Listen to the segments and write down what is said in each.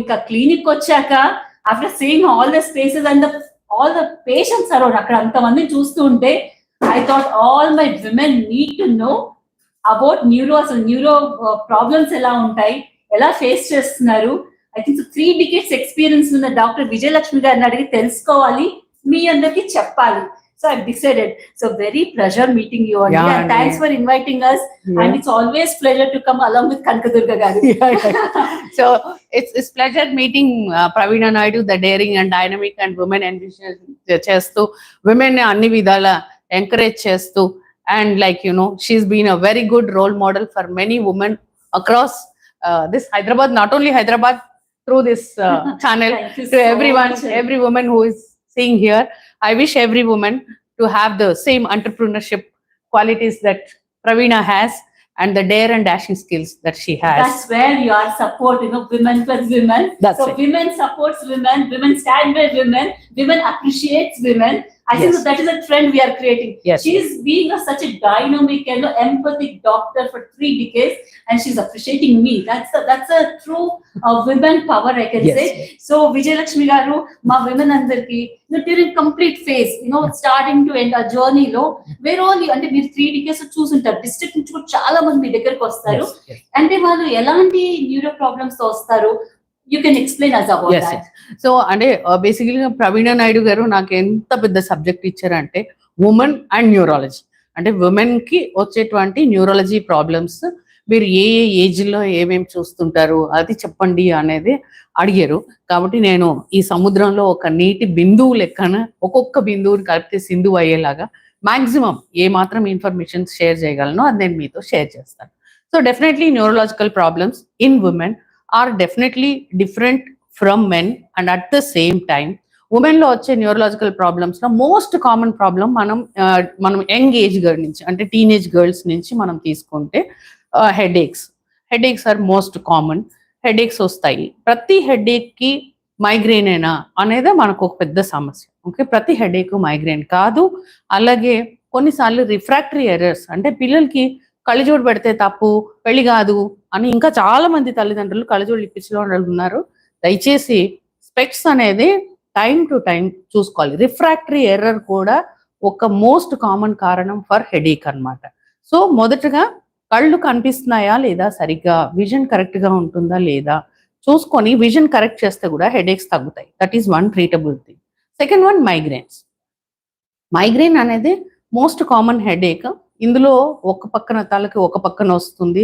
ఇంకా క్లినిక్ వచ్చాక after seeing all the spaces and all the patients around అక్కడ అంతమంది చూస్తూ ఉంటే I thought all my women need to know about neuro, అసలు న్యూరో ప్రాబ్లమ్స్ ఎలా ఉంటాయి, ఎలా ఫేస్ చేస్తున్నారు. ఐ థింక్ 3 decades ఎక్స్పీరియన్స్ ఉన్న డాక్టర్ విజయ లక్ష్మి గారిని అడిగి తెలుసుకోవాలి, మీ అందరికి చెప్పాలి. So I've decided. So very pleasure meeting you all. And thanks for inviting us. And it's always pleasure to come along with Kanakadurga garu. So it's pleasure meeting Praveena Naidu, the daring and dynamic and women envision chestu, women ni anni vidala encourage chestu, and like she's been a very good role model for many women across this Hyderabad, not only Hyderabad, through this channel to everyone, every woman who is seeing here. I wish every woman to have the same entrepreneurship qualities that Praveena has and the dare and dashing skills that she has. That's where your support, women plus women. That's so it. Women supports women, women stand by women, women appreciates women. I think that is a trend we are creating. Yes. She is being such a dynamic and empathic doctor for 3 decades, and she's appreciating me. That's a true women power, I can say. So Vijaya Lakshmi garu, ma women andarki during complete phase, starting to end a journey lo, where all you, ante meer 3 decades చూసుంటారు, district నుంచి కూడా చాలా మంది మీ దగ్గరకు వస్తారు. అంటే వాళ్ళు ఎలాంటి న్యూరో ప్రాబ్లమ్స్ తో వస్తారు, you can explain us about that. So అంటే బేసికలీ ప్రవీణ నాయుడు గారు నాకు ఎంత పెద్ద సబ్జెక్ట్ ఇచ్చారంటే ఉమెన్ అండ్ న్యూరాలజీ, అంటే ఉమెన్ కి వచ్చేటువంటి న్యూరాలజీ ప్రాబ్లమ్స్ మీరు ఏ ఏజ్ లో ఏమేమి చూస్తుంటారు అది చెప్పండి అనేది అడిగారు. కాబట్టి నేను ఈ సముద్రంలో ఒక నీటి బిందువు లెక్కన ఒక్కొక్క బిందువుని కలిపితే సింధువు అయ్యేలాగా మాక్సిమం ఏ మాత్రం ఇన్ఫర్మేషన్ షేర్ చేయగలను అది నేను మీతో షేర్ చేస్తాను. So definitely neurological problems in women are definitely different from men, and at the same time women లో వచ్చే న్యూరలాజికల్ ప్రాబ్లమ్స్ లో మోస్ట్ కామన్ ప్రాబ్లం మనం యంగ్ ఏజ్ గర్ల్ నుంచి అంటే టీనేజ్ గర్ల్స్ నుంచి మనం తీసుకుంటే headaches are most common. Headaches వస్తాయి. ప్రతి హెడేక్ కి మైగ్రేన్ అయినా అనేది మనకు ఒక పెద్ద సమస్య. ఓకే, ప్రతి హెడేక్ మైగ్రేన్ కాదు. అలాగే కొన్నిసార్లు రిఫ్రాక్టరీ ఎర్రర్స్, అంటే పిల్లలకి కళ్ళజోడు పెడితే తప్పు, పెళ్లి కాదు అని ఇంకా చాలా మంది తల్లిదండ్రులు కళ్ళజోడు ఇప్పించలో ఉన్నారు. దయచేసి స్పెక్ట్స్ అనేది టైం టు టైం చూసుకోవాలి. రిఫ్రాక్టరీ ఎర్రర్ కూడా ఒక మోస్ట్ కామన్ కారణం ఫర్ హెడేక్ అన్నమాట. సో మొదటగా కళ్ళు కనిపిస్తున్నాయా లేదా, సరిగ్గా విజన్ కరెక్ట్ గా ఉంటుందా లేదా చూసుకొని విజన్ కరెక్ట్ చేస్తే కూడా హెడేక్స్ తగ్గుతాయి. That is one treatable thing. Second one migraine అనేది మోస్ట్ కామన్ హెడేక్. ఇందులో ఒక పక్కన తలకి ఒక పక్కన వస్తుంది,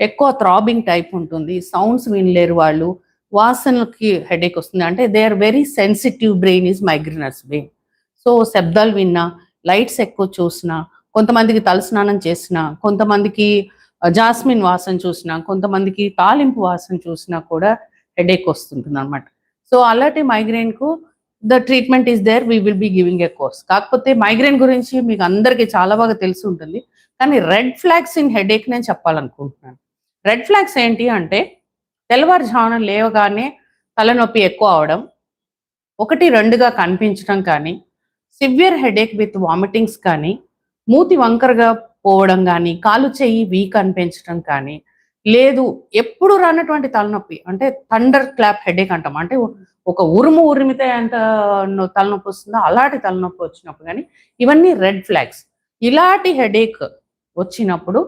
ఎక్కువ థ్రాబింగ్ టైప్ ఉంటుంది, సౌండ్స్ వినలేరు వాళ్ళు, వాసనలకి హెడేక్ వస్తుంది. అంటే they are very sensitive brain is migraineurs brain. So శబ్దాలు విన్నా, లైట్స్ ఎక్కువ చూసినా, కొంతమందికి తలస్నానం చేసినా, కొంతమందికి జాస్మిన్ వాసన చూసినా, కొంతమందికి తాలింపు వాసన చూసినా కూడా హెడేక్ వస్తుంటుంది అనమాట. సో అలాంటి మైగ్రేన్కు the treatment is there, we will be giving a course. కాకపోతే మైగ్రేన్ గురించి మీకు అందరికీ చాలా బాగా తెలిసి ఉంటుంది, కానీ రెడ్ ఫ్లాగ్స్ ఇన్ హెడేక్ నేను చెప్పాలనుకుంటున్నాను. రెడ్ ఫ్లాగ్స్ ఏంటి అంటే తెల్లవారుజామున లేవగానే తలనొప్పి ఎక్కువ అవడం, 1-2గా కనిపించడం కానీ, సివియర్ హెడేక్ విత్ వామిటింగ్స్ కానీ, మూతి వంకరగా పోవడం కానీ, కాలు చెయ్యి వీక్ అనిపించడం కానీ, లేదు ఎప్పుడు రానటువంటి తలనొప్పి అంటే థండర్ క్లాప్ హెడేక్ అంటాం, అంటే ఒక ఉరిమితే ఎంత తలనొప్పి వస్తుందో అలాంటి తలనొప్పి వచ్చినప్పుడు కానీ, ఇవన్నీ రెడ్ ఫ్లాగ్స్. ఇలాంటి హెడేక్ వచ్చినప్పుడు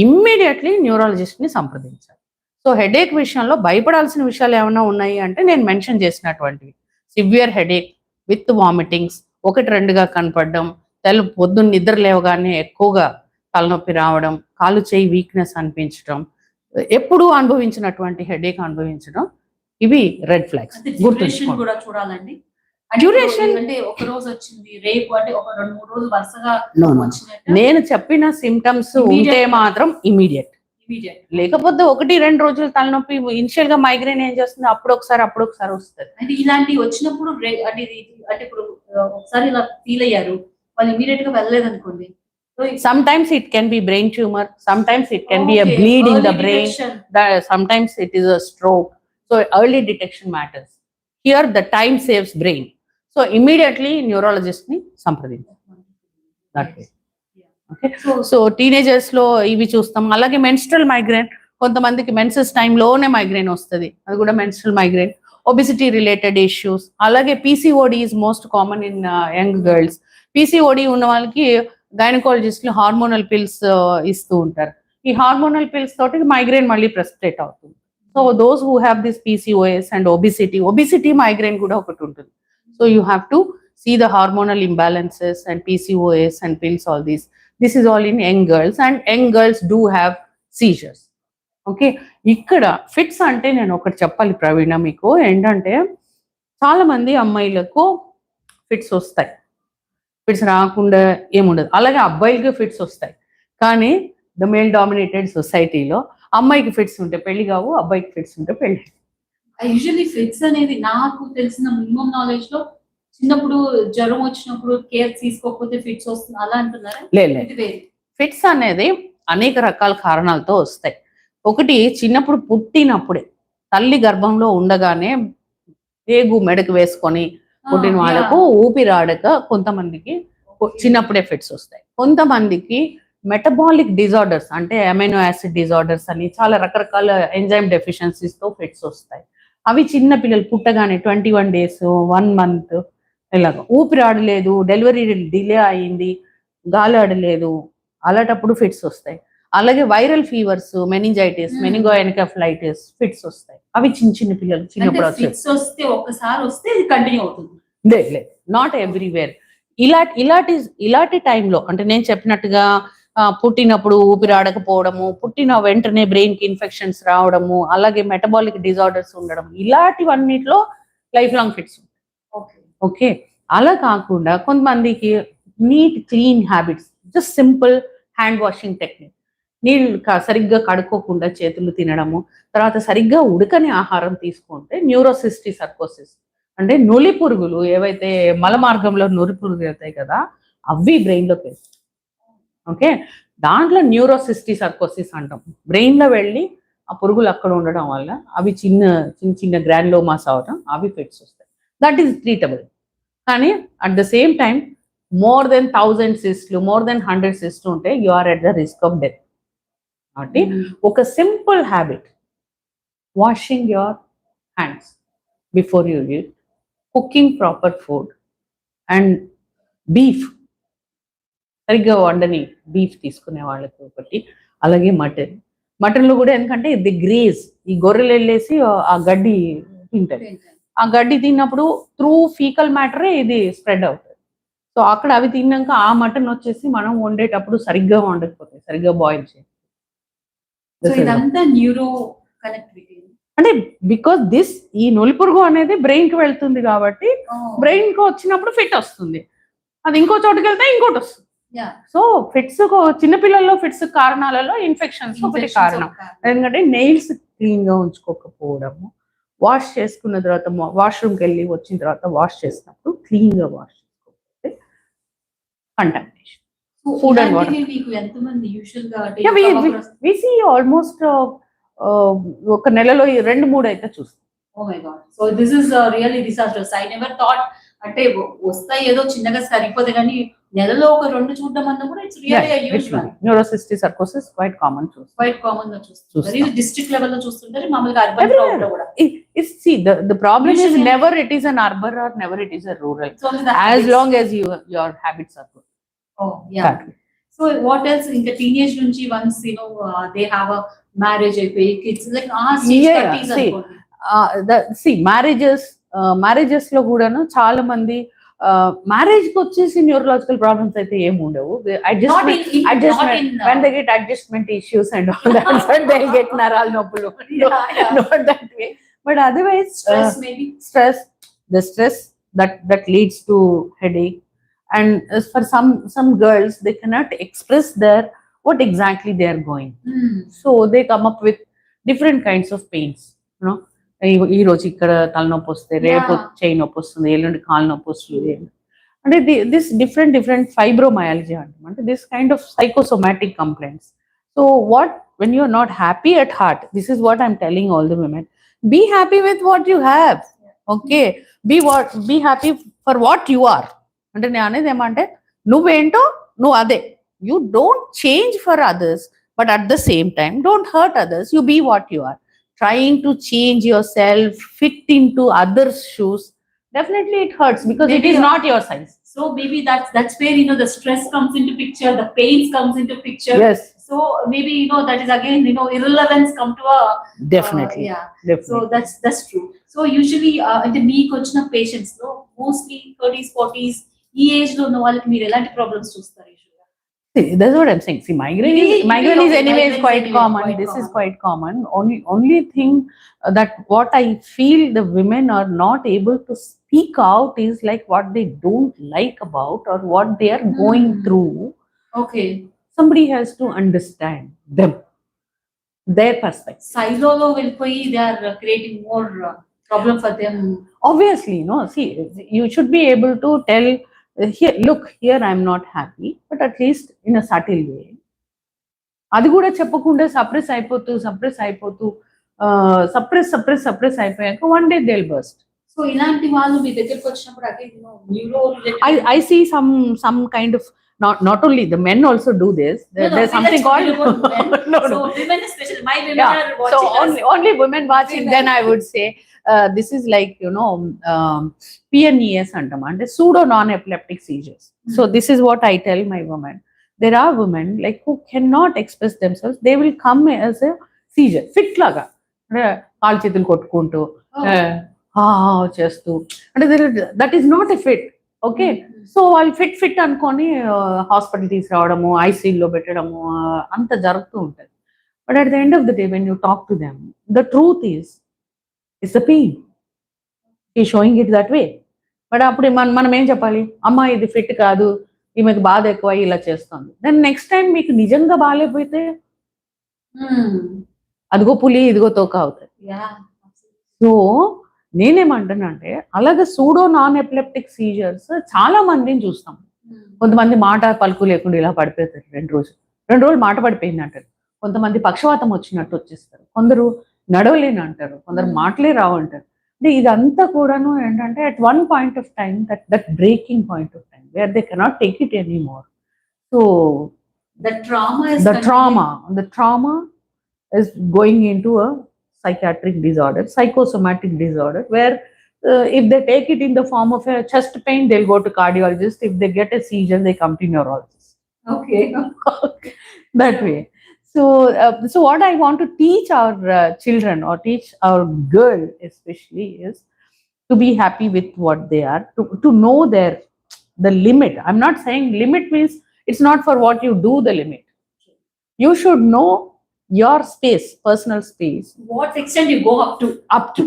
ఇమ్మీడియట్లీ న్యూరాలజిస్ట్ని సంప్రదించాలి. సో హెడేక్ విషయంలో భయపడాల్సిన విషయాలు ఏమైనా ఉన్నాయి అంటే నేను మెన్షన్ చేసినటువంటివి: సివియర్ హెడేక్ విత్ వామిటింగ్స్, 1-2గా కనపడడం, పొద్దున్న నిద్ర లేవగానే ఎక్కువగా తలనొప్పి రావడం, కాలు చేయి వీక్నెస్ అనిపించడం, ఎప్పుడు అనుభవించినటువంటి హెడేక్ అనుభవించడం, ఇవి రెడ్ ఫ్లాగ్స్. డ్యూరేషన్ కూడా చూడాలండి. డ్యూరేషన్ అంటే ఒక రోజు వచ్చింది, రేపు అంటే ఒక 2-3 రోజులు వరుసగా వచ్చినట్టు. నేను చెప్పిన సిమ్టమ్స్ ఉంటే మాత్రం ఇమీడియట్, లేకపోతే 1-2 రోజులు తలనొప్పి, ఇనిషియల్ గా మైగ్రేన్ ఏం చేస్తుంది, అప్పుడు ఒకసారి వస్తుంది. అంటే ఇలాంటి వచ్చినప్పుడు అంటే ఇప్పుడు ఒకసారి ఇలా ఫీల్ అయ్యారు, వాళ్ళు ఇమీడియట్ గా వెళ్ళలేదు అనుకోండి, sometimes it can be brain tumor, sometimes it can be a bleed in the brain, sometimes it is a stroke. So early detection matters. Here the time saves brain. So immediately neurologist ni సంప్రదించాలి. That way. Okay. So teenagers లో ఇవి చూస్తాం. అలాగే menstrual migraine, కొంతమందికి menses టైంలోనే migraine వస్తుంది, అది కూడా menstrual migraine. Obesity related issues. అలాగే PCOD is most common in young girls. PCOD ఉన్న వాళ్ళకి గైనకాలజిస్ట్లు హార్మోనల్ పిల్స్ ఇస్తూ ఉంటారు. ఈ హార్మోనల్ పిల్స్ తోటి మైగ్రేన్ మళ్ళీ ప్రెసిపిటేట్ అవుతుంది. So those who have this PCOS and obesity migraine కూడా ఒకటి ఉంటుంది. So you have to see the hormonal imbalances and PCOS and pills, all these. This is all in young girls, and young girls do have seizures. Okay, ఇక్కడ fits అంటే నేను ఒకటి చెప్పాలి ప్రవీణ మీకు ఏంటంటే, చాలా మంది అమ్మాయిలకు ఫిట్స్ వస్తాయి, ఫిట్స్ రాకుండా ఏముండదు. అలాగే అబ్బాయిలకి ఫిట్స్ వస్తాయి. కానీ ద మేల్ డామినేటెడ్ సొసైటీలో అమ్మాయికి ఫిట్స్ ఉంటే పెళ్లి కావు, అబ్బాయికి ఫిట్స్ ఉంటే పెళ్లి. యూజువల్లీ ఫిట్స్ అనేది నాకు తెలిసిన మినిమం నాలెడ్జ్ లో చిన్నప్పుడు జ్వరం వచ్చినప్పుడు కేర్ తీసుకోకపోతే ఫిట్స్ వస్తుంది అలా అంటున్నారా? లేదు, ఫిట్స్ అనేది అనేక రకాల కారణాలతో వస్తాయి. ఒకటి, చిన్నప్పుడు పుట్టినప్పుడే తల్లి గర్భంలో ఉండగానే పేగు మెడకు వేసుకొని పుట్టిన వాళ్ళకు ఊపిరాడక కొంతమందికి చిన్నప్పుడే ఫిట్స్ వస్తాయి. కొంతమందికి మెటబాలిక్ డిజార్డర్స్ అంటే అమైనో యాసిడ్ డిజార్డర్స్ అని చాలా రకరకాల ఎంజైమ్ డెఫిషియన్సీస్ తో ఫిట్స్ వస్తాయి. అవి చిన్న పిల్లలు పుట్టగానే 21 days 1 month ఇలాగ ఊపిరాడలేదు, డెలివరీ డిలే అయింది, గాలి ఆడలేదు, అలాంటప్పుడు ఫిట్స్ వస్తాయి. అలాగే వైరల్ ఫీవర్స్, మెనింజైటిస్, మెనింగోఎన్కెఫలైటిస్ ఫిట్స్ వస్తాయి. అవి చిన్న చిన్న పిల్లలు చిన్నప్పుడు వస్తే ఒక్కసారి వస్తే ఇది కంటిన్యూ అవుతుంది. లేదు, నాట్ ఎవ్రీవేర్. ఇలాంటి టైంలో అంటే నేను చెప్పినట్టుగా పుట్టినప్పుడు ఊపిరాడకపోవడము, పుట్టిన వెంటనే బ్రెయిన్ కి ఇన్ఫెక్షన్స్ రావడము, అలాగే మెటబాలిక్ డిజార్డర్స్ ఉండడం, ఇలాంటివన్నిట్లో లైఫ్ లాంగ్ ఫిట్స్ ఉంటాయి. ఓకే, అలా కాకుండా కొంతమందికి neat clean habits, just simple hand washing technique, నీళ్ళు సరిగ్గా కడుక్కోకుండా చేతులు తినడము, తర్వాత సరిగ్గా ఉడకని ఆహారం తీసుకుంటే న్యూరోసిస్టీ సర్కోసిస్ అంటే నులి పురుగులు ఏవైతే మల మార్గంలో నులి పురుగులు అవుతాయి కదా, అవి బ్రెయిన్లోకి వెళ్తాయి. ఓకే, దాంట్లో న్యూరోసిస్టీ సర్కోసిస్ అంటాం. బ్రెయిన్లో వెళ్ళి ఆ పురుగులు అక్కడ ఉండడం వల్ల అవి చిన్న చిన్న గ్రాన్లోమాస్ అవడం, అవి ఫిట్స్ వస్తాయి. That is treatable. కానీ at the same time more than 1000 cysts, more than 100 cysts ఉంటే you are at the risk of death. కాబట్టి ఒక simple habit, washing your hands before you eat, cooking proper food, and beef సరిగ్గా వండని beef తీసుకునే వాళ్ళకి ఒకటి. అలాగే మటన్లో కూడా ఎందుకంటే ది గ్రేజ్, ఈ గొర్రెలు వెళ్ళేసి ఆ గడ్డి తింటాయి. ఆ గడ్డి తిన్నప్పుడు త్రూ ఫీకల్ మ్యాటరే ఇది స్ప్రెడ్ అవుతుంది. సో అక్కడ అవి తిన్నాక ఆ మటన్ వచ్చేసి మనం వండేటప్పుడు సరిగ్గా వండకపోతాయి, సరిగ్గా బాయిల్ చేయాలి. న్యూరో కనెక్టివిటీ అంటే బికాస్ ఈ నులిపురుగు అనేది బ్రెయిన్ కి వెళ్తుంది కాబట్టి బ్రెయిన్ కి వచ్చినప్పుడు ఫిట్ వస్తుంది, అది ఇంకో చోటుకి వెళ్తే ఇంకోటి వస్తుంది. సో ఫిట్స్ చిన్నపిల్లల్లో ఫిట్స్ కారణాలలో ఇన్ఫెక్షన్స్ ఒకటి కారణం. ఎందుకంటే నెయిల్స్ క్లీన్ గా ఉంచుకోకపోవడము, వాష్ చేసుకున్న తర్వాత వాష్రూమ్కి వెళ్ళి వచ్చిన తర్వాత వాష్ చేసినప్పుడు క్లీన్ గా వాష్ చేసుకోకపోతే contamination. Food and water almost ఒక నెలలో 2-3 అయితే చూస్తాం. Oh my God. So this is really disastrous. I never thought అంటే వస్తాయి ఏదో చిన్నగా సరిపోతే కానీ నెలలో ఒక 2 చూడడం అన్న కూడా it's really a huge one. Neurocystic sarcosis quite common గా చూస్తుంటారు. ఇది డిస్ట్రిక్ట్ లెవెల్ లో చూస్తుంటారు, మామూలుగా అర్బన్ లో కూడా. See the problem is never it is an urban or never it is a rural, so as long as your habits are good. Oh yeah. So what else in the teenage నుంచి once they have a marriage అయిపోయి kids like stage 30s అనుకోండి. Marriages లో కూడాను చాలా మంది marriage కి వచ్చేసి neurological problems అయితే ఏమి ఉండవు. Adjustment issues and all that they get నరాల నొప్పులు, not that way, but otherwise stress that leads to headache, and for some girls they cannot express what exactly they are going, so they come up with different kinds of pains. ఈ రోజు ఇక్కడ తలనొప్పి వస్తే రేపు చేయి నొప్పి వస్తుంది, ఎల్లుండి కాలు నొప్పి వస్తుంది. అంటే దిస్ డిఫరెంట్ ఫైబ్రోమయాలజీ అంటాం. అంటే this kind of psychosomatic complaints. So when you are not happy at heart, this is what I'm telling all the women, be happy with what you have. Okay, be happy for what you are. అంటే నేను అనేది ఏమంటే నువ్వేంటో నువ్వు అదే. You don't change for others, but at the same time don't hurt others. You be what you are. trying to change yourself, fit into others' shoes, definitely it hurts because it Maybe is not your size. So maybe that's where the stress comes into picture, the pains comes into picture. Yes, So maybe that is again irrelevance come to a definitely. yeah. Definitely. So that's true. So usually అంటే మీకు వచ్చిన patients లో mostly 30s 40s ఈ age లో ఉన్న వాళ్ళకి మీరు ఎలాంటి ప్రాబ్లమ్స్ చూస్తారు usually? See, that's what I'm saying. See, migraine is Okay, anyways migraine is quite anyway common. quite This is common. quite common. Only thing that what I feel the women are not able to speak out is like what they don't like about or what they are going through. Okay. Somebody has to understand them, their perspective. Silo వెళ్ళిపోయి they are creating more problem for them. Obviously, see, you should be able to tell, here, look, here I'm not happy, but at least in a subtle way. అది కూడా చెప్పకుండా suppress అయిపోతూ suppress అయిపోయాక one day they will burst. So ఇలాంటి వాళ్ళు మీ దగ్గరికి వచ్చినప్పుడు again neuro I see some kind of not only the men also do this. There's something called no. So women especially, my women are so watching only women watching, then I would say this is like PNES antama, and pseudo non-epileptic seizures. So this is what I tell my women. There are women like who cannot express themselves. They will come as a seizure, fit laga, కాళ్ళు చేతులు కొట్టుకుంటూ చేస్తూ, అంటే that is not a fit. Okay, so వాళ్ళు fit అనుకొని hospital తీసుకురావడము, ఐసీయూలో పెట్టడము అంత జరుగుతూ ఉంటుంది. But at the end of the day when you talk to them, the truth is the pain, ఈ showing it that way. But అప్పుడు మనం ఏం చెప్పాలి, అమ్మ ఇది ఫిట్ కాదు, ఈమెకు బాధ ఎక్కువ ఇలా చేస్తుంది. దెన్ నెక్స్ట్ టైం మీకు నిజంగా బాగాలేకపోతే అదిగో పులి ఇదిగో తోక అవుతుంది. సో నేనేమంటానంటే అలాగే సూడో నాన్ ఎపిలెప్టిక్ సీజర్స్ చాలా మందిని చూస్తాం. కొంతమంది మాట పలుకు లేకుండా ఇలా పడిపోతారు, 2 రోజులు మాట పడిపోయింది అంటారు. కొంతమంది పక్షవాతం వచ్చినట్టు వచ్చేస్తారు, కొందరు నడవలేని అంటారు, కొందరు మాటలే రావు అంటారు. అంటే ఇదంతా కూడాను ఏంటంటే at one point of time that breaking point of time where they cannot take it any more. So the trauma is going into a psychiatric disorder, psychosomatic disorder, where if they take it in the form of a chest pain, they'll go to cardiologist. If they get a seizure, they come to neurologist. Okay. That way. So what I want to teach our children, or teach our girl especially, is to be happy with what they are, to know the limit. I'm not saying limit means it's not for what you do the limit. You should know your space, personal space, what extent you go up to.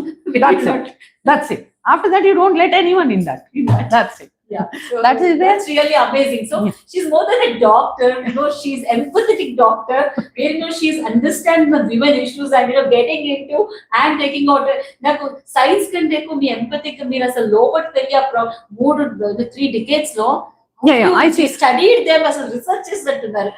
That's it. After that, you don't let anyone in that. That's it. Yeah, so that's really amazing. So she's more than a doctor, she's empathetic doctor, where she's understanding the women issues and getting into and taking out నాకు science కంటే ఎక్కువ మీ ఎంపథిక్ మీరు అసలు లోపల తెలియ 3 decades లో I see. Studied them as a researchers అంటున్నారు.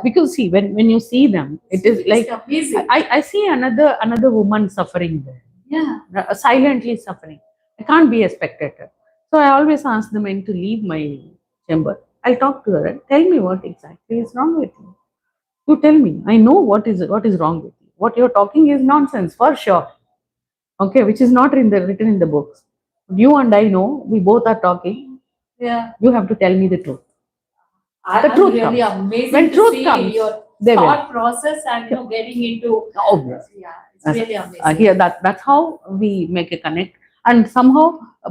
Because see, when you see them, it is like amazing. I see another woman suffering there. Yeah, silently suffering. I can't be a spectator. So I always ask the men to leave my chamber. I'll talk to her and tell me what exactly is wrong with you. You tell me. I know what is wrong with you. What you're talking is nonsense for sure. Okay, which is not written in the books. You and I know, we both are talking. Yeah, you have to tell me the truth. The truth really comes. Amazing when to truth see comes, your thought process and getting into. Yeah, it's really amazing. Here that's how we make a connect, and somehow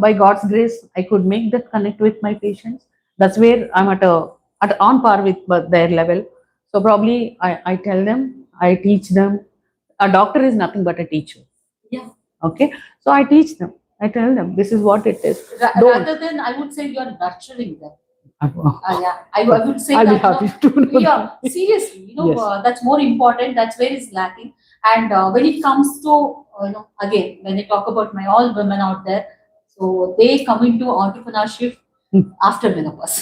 by God's grace I could make that connect with my patients. That's where I'm at on par with their level. So probably I tell them, I teach them. A doctor is nothing but a teacher. Yeah. Okay, so I teach them. I tell them this is what it is. Rather than, I would say, you're nurturing them. Yeah, I would say I'll that. be happy to know. Yeah, seriously, Yes. that's more important. That's where it's lacking. And when it comes to, again, when I talk about my all women out there, so they come into entrepreneurship after menopause.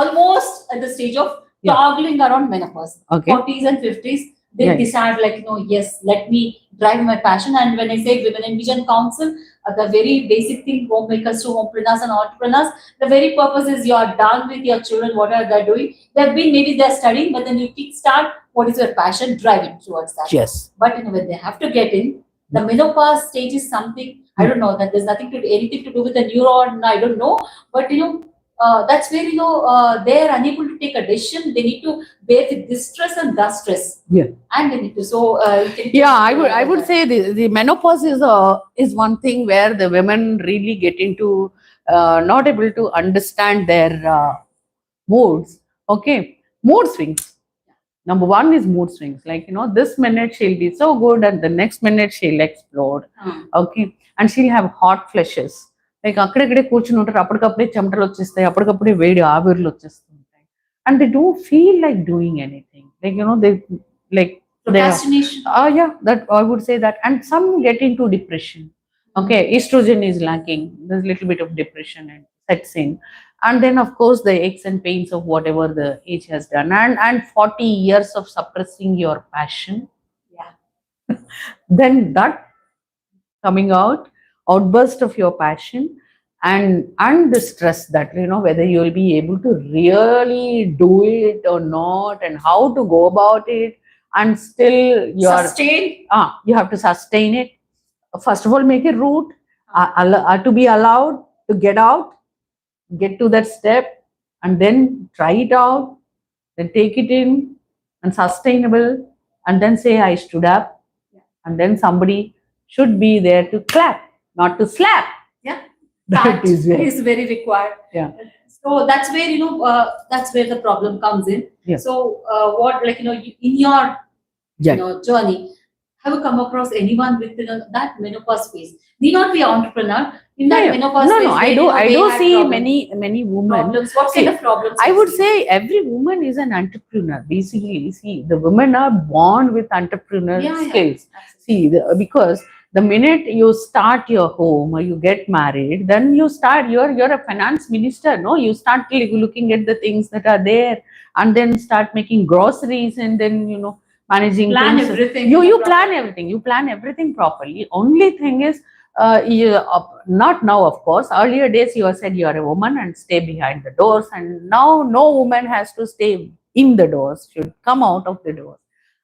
Almost at the stage of toggling around menopause. Okay. 40s and 50s. they Right. decide like, yes, let me drive my passion. And when I say Women in Vision Council, the very basic thing, homemakers to homepreneurs and entrepreneurs, the very purpose is you are done with your children, what are they doing? Maybe they're studying, but then you kickstart what is your passion, driving towards that. Yes. But when they have to get in, the menopause stage is something, I don't know, that there's anything to do with the neuron, I don't know. But that's where they're unable to take a decision. They need to bear with this stress and that stress. Yeah. And they need to. Yeah, I would say the menopause is one thing where the women really get into not able to understand their moods. Okay, mood swings. Number one is mood swings. Like, this minute she'll be so good, and the next minute she'll explode. Okay, and she'll have hot flashes. Like అక్కడెక్కడే కూర్చుని ఉంటారు, అప్పటికప్పుడే చెమటలు వచ్చేస్తాయి, అప్పటికప్పుడే వేడి ఆవిర్లు వచ్చేస్తుంటాయి. And they don't feel like doing anything. Like, they like procrastination. Yeah, that I would say that. And some get into depression. Okay, estrogen is lacking. There's a little bit of depression and sets in. And then, of course, the aches and pains of whatever the age has done, and 40 years of suppressing your passion. Yeah. Then that coming outburst of your passion, and the stress that, whether you will be able to really do it or not, and how to go about it, and still you have to sustain it. First of all, make a route to be allowed to get to that step, and then try it out, then take it in, and sustainable, and then say I stood up. And then somebody should be there to clap, not to slap. Yeah, that is very required. Yeah. So that's where that's where the problem comes in. Yeah. So what, like, in your Yeah. journey, have you come across anyone with that menopause phase? Need not be an entrepreneur. In that menopause phase, No. I do see many women. Problems. What kind of problems? I would say every woman is an entrepreneur. Basically, see, the women are born with entrepreneur skills. See, because the minute you start your home or you get married, then you start. You're a finance minister. No, you start looking at the things that are there, and then start making groceries, and then managing plan things. everything. You plan everything. You plan everything properly. Only thing is, not now, of course. Earlier days, you said you are a woman and stay behind the doors, and now no woman has to stay in the doors. Should come out of the doors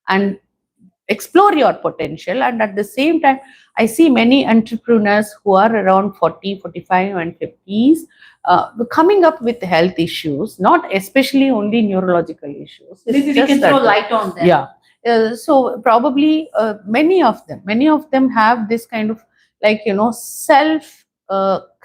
and explore your potential. And at the same time, I see many entrepreneurs who are around 40, 45 and 50s coming up with health issues, not especially only neurological issues. Maybe we can throw light on them. Yeah. So probably many of them have this kind of, like, self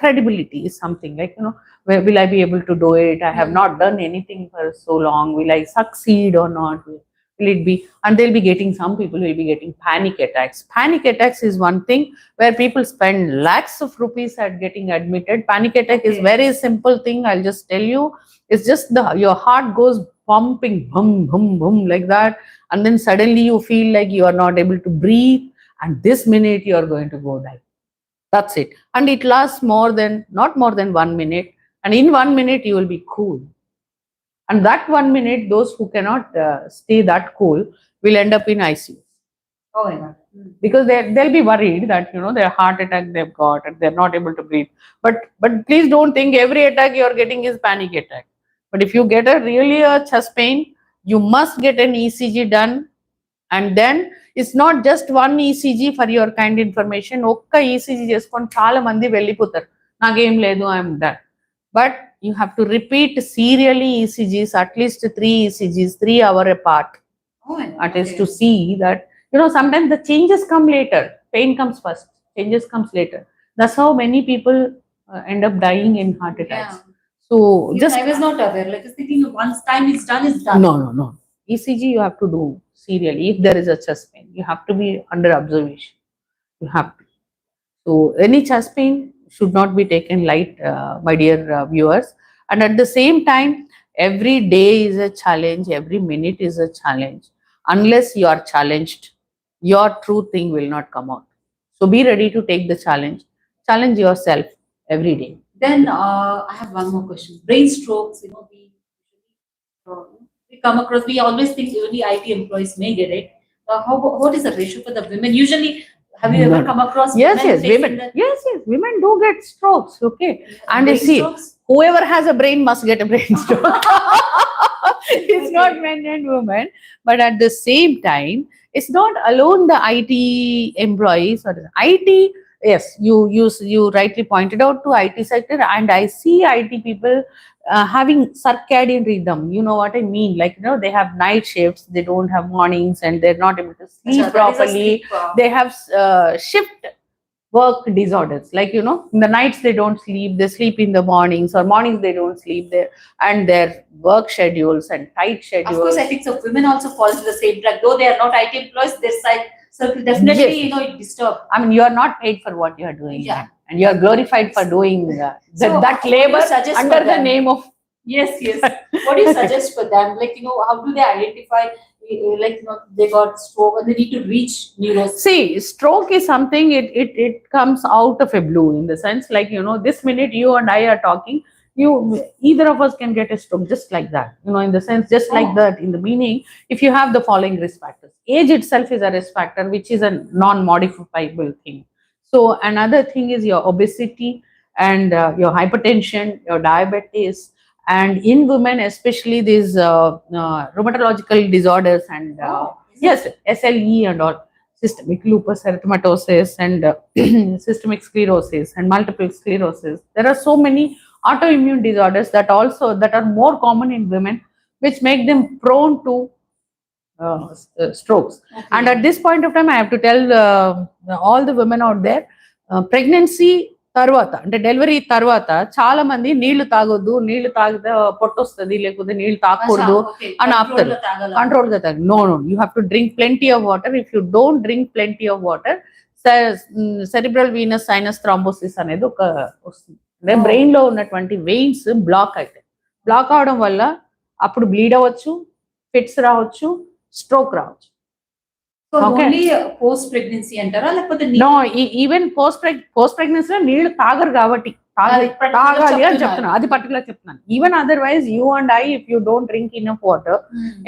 credibility is something like, where will I be able to do it? I have not done anything for so long. Will I succeed or not? Will it be? And they'll be getting, some people will be getting panic attacks. Panic attacks is one thing where people spend lakhs of rupees at getting admitted. Panic attack is very simple thing. I'll just tell you. It's just your heart goes pumping, boom, boom, boom, like that. And then suddenly you feel like you are not able to breathe. And this minute you are going to go die. That's it. And it lasts not more than 1 minute. And in 1 minute, you will be cool. And that 1 minute, those who cannot stay that cool will end up in ICU. Oh, yeah. Because they'll be worried that, their heart attack they've got and they're not able to breathe. But please don't think every attack you're getting is panic attack. But if you get a chest pain, you must get an ECG done. And then it's not just one ECG, for your kind information. Okka ECG cheskoni chaala mandi vellipotaru. Nagem ledu, I'm done. But you have to repeat serially ECGs, at least 3 ECGs, 3 hours apart. Oh, At least to see that, sometimes the changes come later. Pain comes first, changes comes later. That's how many people end up dying in heart attacks. Yeah. So I was not aware. Like, just thinking once time is done, it's done. No. ECG you have to do serially. If there is a chest pain, you have to be under observation. You have to. So any chest pain should not be taken light, my dear viewers. And at the same time, every day is a challenge. Every minute is a challenge. Unless you are challenged, your true thing will not come out. So be ready to take the challenge. Challenge yourself every day. Then I have one more question. Brain strokes, we come across, we always think only IT employees may get it. what is the ratio for the women? Usually, have you ever come across Yes, women facing women. the Yes, women do get strokes. Okay, and you brain see, strokes? whoever has a brain must get a brain stroke. It's not men and women, but at the same time, it's not alone the IT employees or the IT. Yes, you rightly pointed out to IT sector, and I see IT people having circadian rhythm. You know what I mean? Like, they have night shifts, they don't have mornings, and they're not able to sleep Acha, that is a properly. sleep, They have shift work disorders, like, in the nights they don't sleep, they sleep in the mornings, or mornings they don't sleep there, and their work schedules and tight schedules. Of course, I think so. Women also fall in the same track, though they are not IT employees. Their side circle definitely, Yes. it disturbs. I mean, you are not paid for what you are doing. Yeah. And you are glorified for doing So, that what do you labor suggest under for the them? name of. Yes. What do you suggest for them? Like, how do they identify, like, they got stroke and they need to reach neuro? See, stroke is something, it comes out of a blue, in the sense, like, this minute you and I are talking, either of us can get a stroke just like that, in the sense, just like that, in the meaning, if you have the following risk factors. Age itself is a risk factor, which is a non-modifiable thing. So another thing is your obesity and your hypertension, your diabetes, and in women, especially these rheumatological disorders and yes, SLE and all, systemic lupus erythematosus and systemic sclerosis and multiple sclerosis. There are so many autoimmune disorders that are more common in women, which make them prone to strokes. Okay. And at this point of time, I have to tell all the women out there, pregnancy తర్వాత అంటే delivery తర్వాత చాలా మంది నీళ్లు తాగొద్దు, నీళ్లు తాగితే పొట్ట వస్తుంది, లేకపోతే నీళ్లు తాగకూడదు అని ఆపుతారు. కంట్రోల్ గా తాగు. No, you have to drink plenty of water. If you don't drink plenty of water, cerebral venous sinus thrombosis అనేది ఒక వస్తుంది. అంటే బ్రెయిన్ లో ఉన్నటువంటి వెయిన్స్ బ్లాక్ అవుతాయి. బ్లాక్ అవడం వల్ల అప్పుడు బ్లీడ్ అవ్వచ్చు, ఫిట్స్ రావచ్చు, స్ట్రోక్ రావచ్చు. ఓన్లీ పోస్ట్ ప్రెగ్నెన్సీ అంటారా, లేకపోతే నో, ఈవెన్ పోస్ట్ ప్రెగ్నెన్సీలో నీళ్లు తాగరు కాబట్టి తాగాలి అని చెప్తున్నాను. అది పర్టికులర్ చెప్తున్నాను. Even otherwise, you and I, if you don't drink enough water,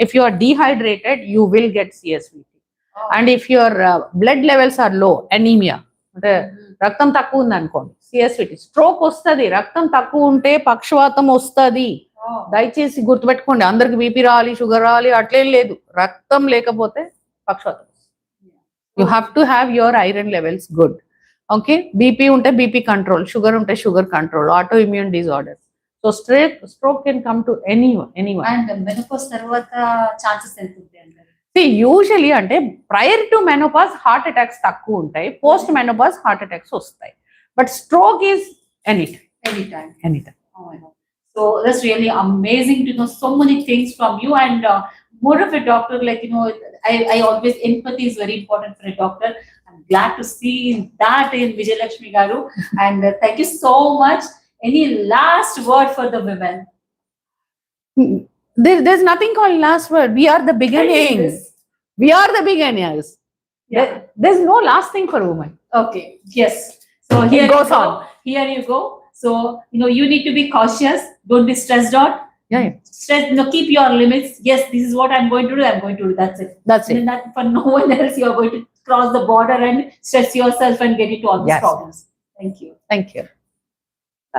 if you are dehydrated, you will get CSVT. And if your blood levels are low, anaemia అంటే రక్తం తక్కువ ఉంది అనుకోండి, CSVT. స్ట్రోక్ వస్తుంది. రక్తం తక్కువ ఉంటే పక్షవాతం వస్తుంది. దయచేసి గుర్తుపెట్టుకోండి. అందరికి బీపీ రావాలి, షుగర్ రావాలి అట్లేం లేదు. రక్తం లేకపోతే పక్షవాతం. You have to have your iron levels good. Okay, BP unte BP control, sugar unte sugar control, autoimmune disorders. So stroke can come to anyone. And menopause tarvata chances entunte antaru? See, usually ante prior to menopause heart attacks takku untai, post menopause heart attacks vastayi, but stroke is anytime. Oh my God. So that's really amazing to know so many things from you, and more of a doctor, like, I always, empathy is very important for a doctor. I'm glad to see that in Vijaya Lakshmi garu, and thank you so much. Any last word for the women? There's nothing called last word. We are the beginnings. Yeah. There's no last thing for women. Okay. Yes. So here goes on. Here you go. So, you need to be cautious. Don't be stressed out. Yeah. Stress, keep your limits. Yes, this is what I'm going to do. I'm going to do. That's it. And that for no one else, you're going to cross the border and stress yourself and get into all these problems. Thank you.